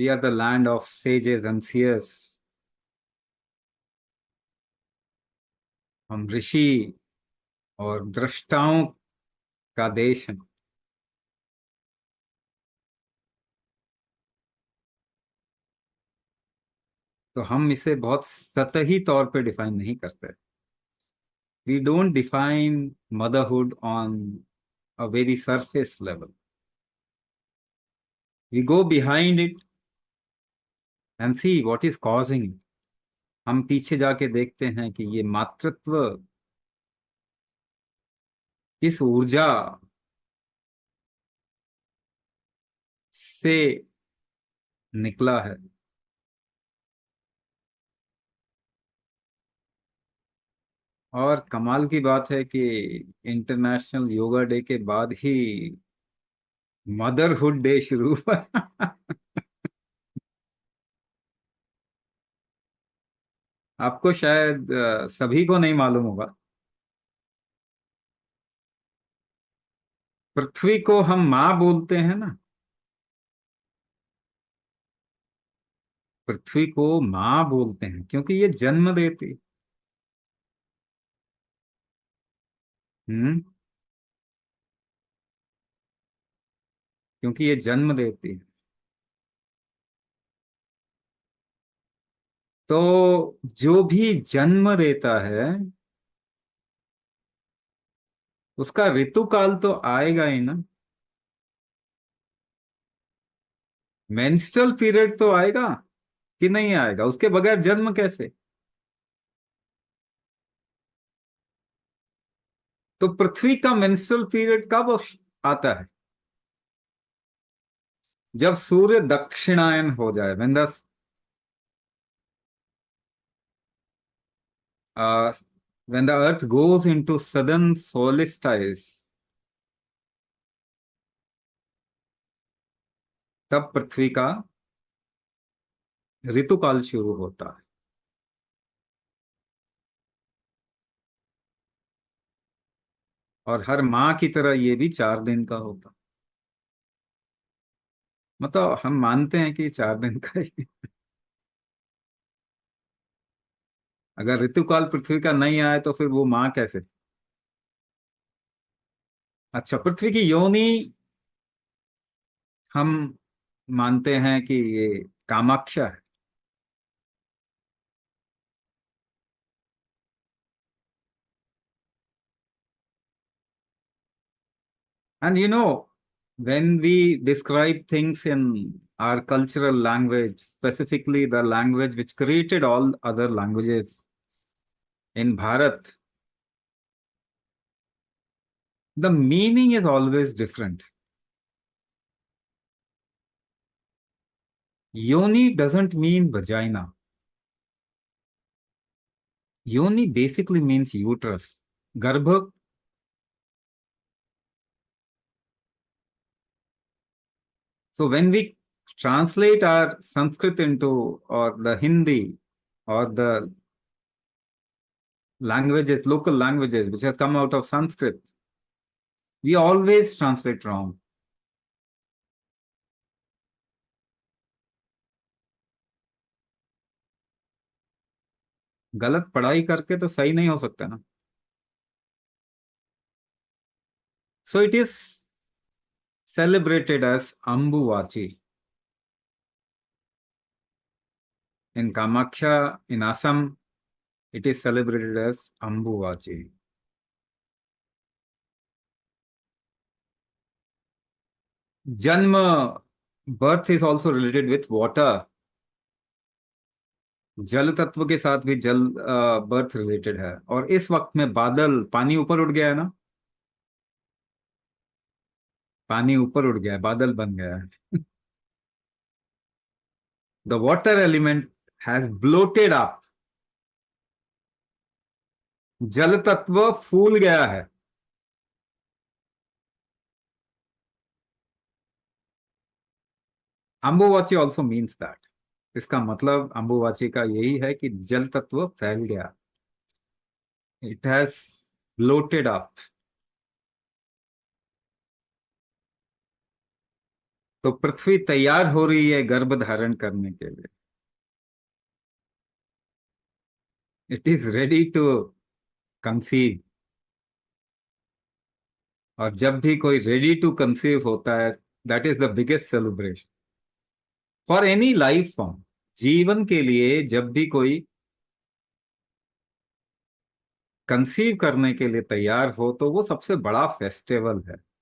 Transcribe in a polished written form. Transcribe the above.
We are the land of sages and seers. हम ऋषि और दृष्टाओं का देश है। तो हम इसे बहुत सतही तौर पे डिफाइन नहीं करते। We don't define motherhood on a very surface level. We go behind it and see what is causing. हम पीछे जाके देखते हैं कि ये मातृत्व किस ऊर्जा से निकला है। और कमाल की बात है कि इंटरनेशनल योगा डे के बाद ही मदरहुड डे शुरू हुआ। आपको शायद सभी को नहीं मालूम होगा। पृथ्वी को हम माँ बोलते हैं ना। पृथ्वी को माँ बोलते हैं क्योंकि ये जन्म देती। हम्म। क्योंकि ये जन्म देती है। तो जो भी जन्म देता है उसका ऋतुकाल तो आएगा ही ना। मेंस्ट्रुअल पीरियड तो आएगा कि नहीं आएगा, उसके बगैर जन्म कैसे। तो पृथ्वी का मेंस्ट्रुअल पीरियड कब आता है? जब सूर्य दक्षिणायन हो जाए, when the uh, when the earth goes into southern solstice, तब पृथ्वी का ऋतुकाल शुरू होता है। और हर माह की तरह ये भी 4 दिन का होता। मतलब हम मानते हैं कि 4 दिन का ही। अगर ऋतुकाल पृथ्वी का नहीं आए तो फिर वो माह कैसे। अच्छा, पृथ्वी की योनि हम मानते हैं कि ये कामाख्या है। And when we describe things in our cultural language, specifically the language which created all other languages in Bharat, the meaning is always different. Yoni doesn't mean vagina. Yoni basically means uterus. Garbha. So when we translate our Sanskrit into, or the Hindi, or the languages, local languages which has come out of Sanskrit, we always translate wrong. गलत पढ़ाई करके तो सही नहीं हो सकता ना। So it is celebrated as Ambuvachi. In Kamakhya, in Assam, it is celebrated as Ambuvachi. Janma, birth is also related with water. जल तत्व के साथ भी जल बर्थ रिलेटेड है। और इस वक्त में बादल, पानी ऊपर उड़ गया है ना। पानी ऊपर उड़ गया है, बादल बन गया है। The water element has bloated up. जल तत्व फूल गया है। Ambubachi also means that. इसका मतलब अंबुवाची का यही है कि जल तत्व फैल गया। It has bloated up. तो पृथ्वी तैयार हो रही है गर्भ धारण करने के लिए। It is ready to conceive. और जब भी कोई रेडी टू कंसीव होता है, that is the biggest celebration for any life form. जीवन के लिए जब भी कोई कंसीव करने के लिए तैयार हो, तो वो सबसे बड़ा फेस्टिवल है।